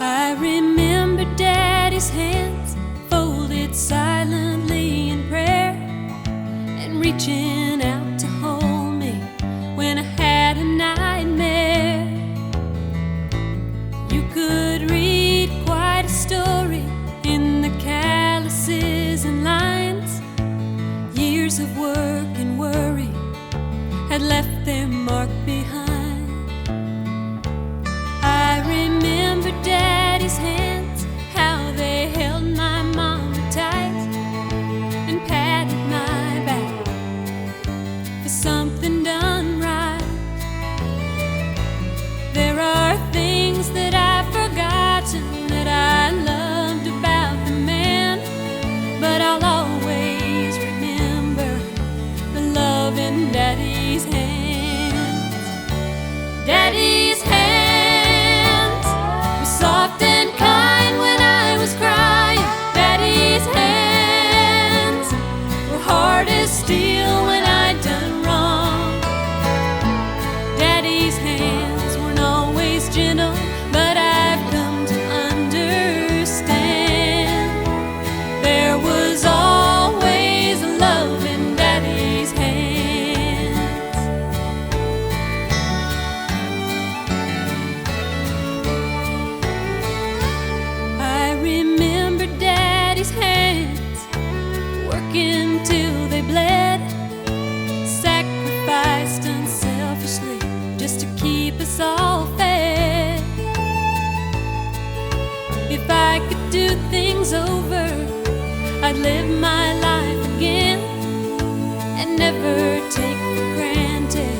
I remember Daddy's hands folded silently in prayer, and reaching out to hold me when I had a nightmare. You could read quite a story in the calluses and lines. Years of work and worry had left their mark behind. I remember Daddy's hands, how they held my mama tight and patted my back for something done right. There are things that I've forgotten that I loved about the man, but I'll always remember the love in Daddy's hands. Daddy's hands were soft and kind when I was crying. Daddy's hands were hard as steel when I'd done wrong. Daddy's hands weren't always gentle, but I've come to understand there was always love in Daddy's hands. I remember Daddy's hands working till they bled, sacrificed unselfishly just to keep us all fed. If I could do things over, I'd live my life again and never take for granted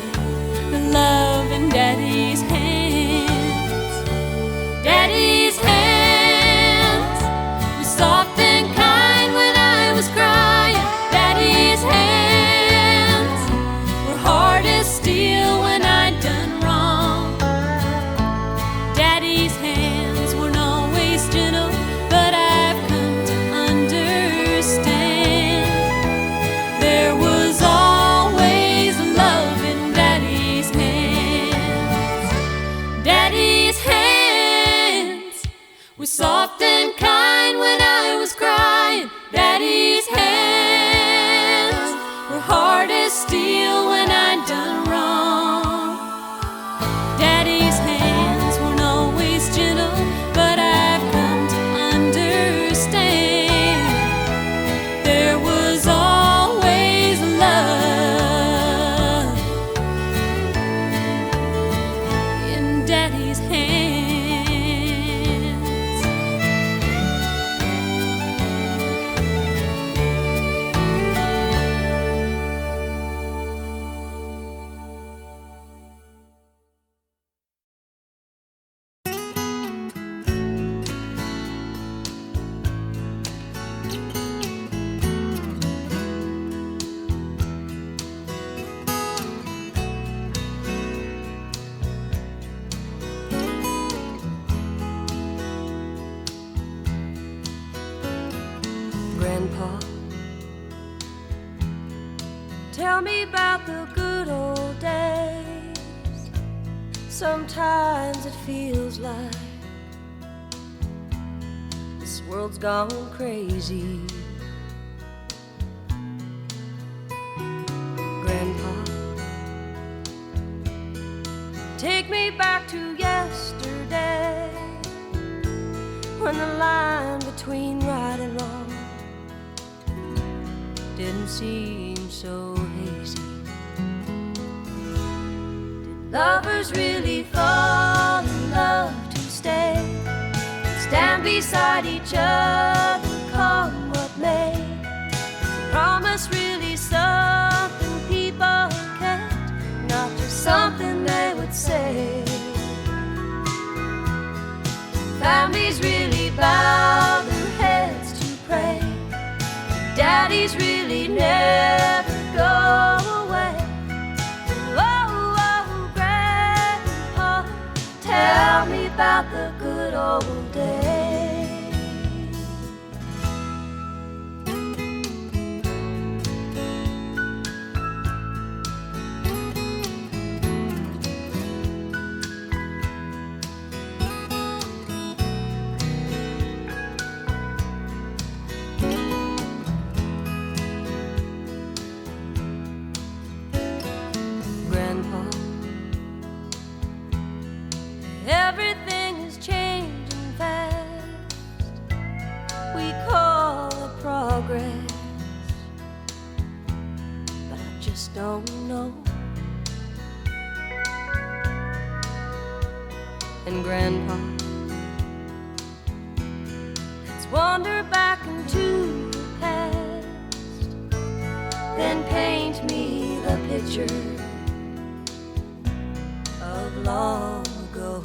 the love in Daddy's hands. Daddy's hands were soft and kind when I was crying. Daddy's hands were hard as steel when I'd done wrong. Daddy's hands weren't always gentle, but I've come to understand there was always love in Daddy's hands. Daddy's hands were soft and kind when I was crying. Daddy's hands were hard as steel when I'd done wrong. Daddy's hands weren't always gentle, but I've come to understand there was always love in Daddy's hands. Grandpa, tell me about the good old days. Sometimes it feels like this world's gone crazy. Grandpa, take me back to yesterday, when the line between right and wrong didn't seem so hazy. Did lovers really fall in love to stay and stand beside each other, come what may? Is promise really something people kept, not just something they would say? Families really bow their heads to pray. Daddies really never go away. Oh, oh, Grandpa, tell me about the good old days. progress, but I just don't know. And Grandpa, let's wander back into the past, then paint me the picture of long ago.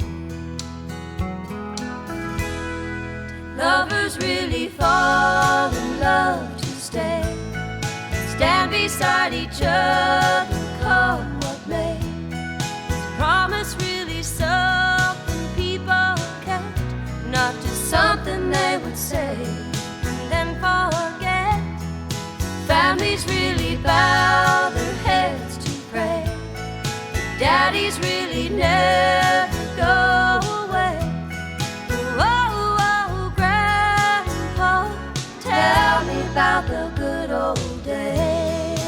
Lovers really fall in love to stay, stand beside each other, come what may. Is promise really something people kept, not just something they would say and then forget? Families really bow their heads to pray, daddies really never go away. Tell me about the good old days.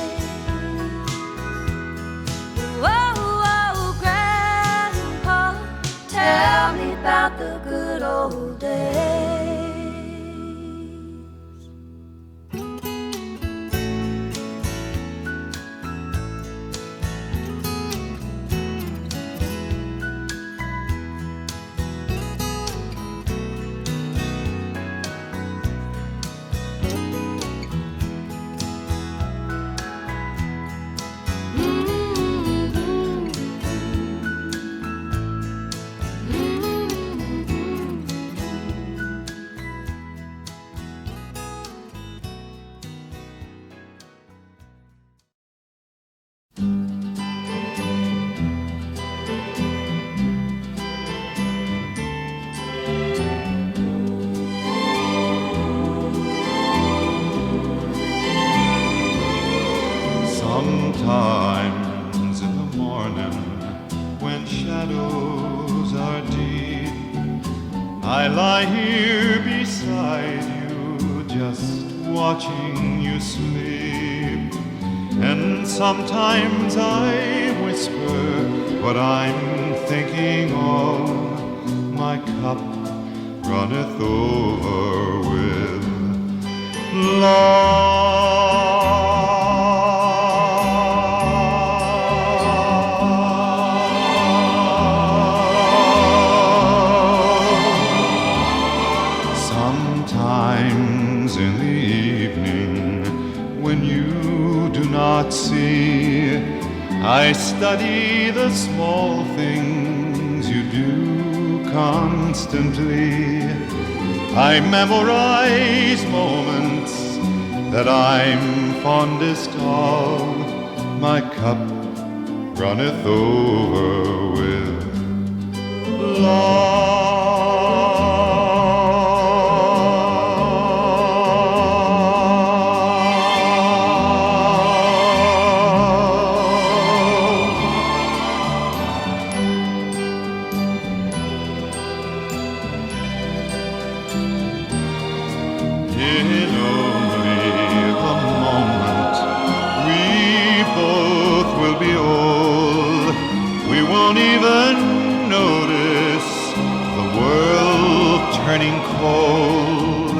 Oh, Grandpa, tell me about the good old days. Sometimes in the morning, when shadows are deep, I lie here beside you, just watching you sleep. And sometimes I whisper what I'm thinking of. My cup runneth over with love. Sometimes in the evening, when you do not see, I study the small things you do constantly. I memorize moments that I'm fondest of. My cup runneth over with love. In only a moment, we both will be old. We won't even notice the world turning cold.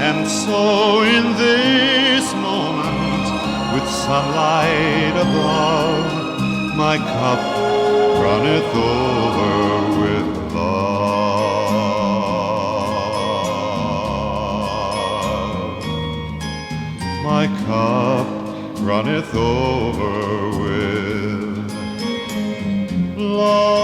And so in this moment, with sunlight above, my cup runneth over with my cup runneth over with love.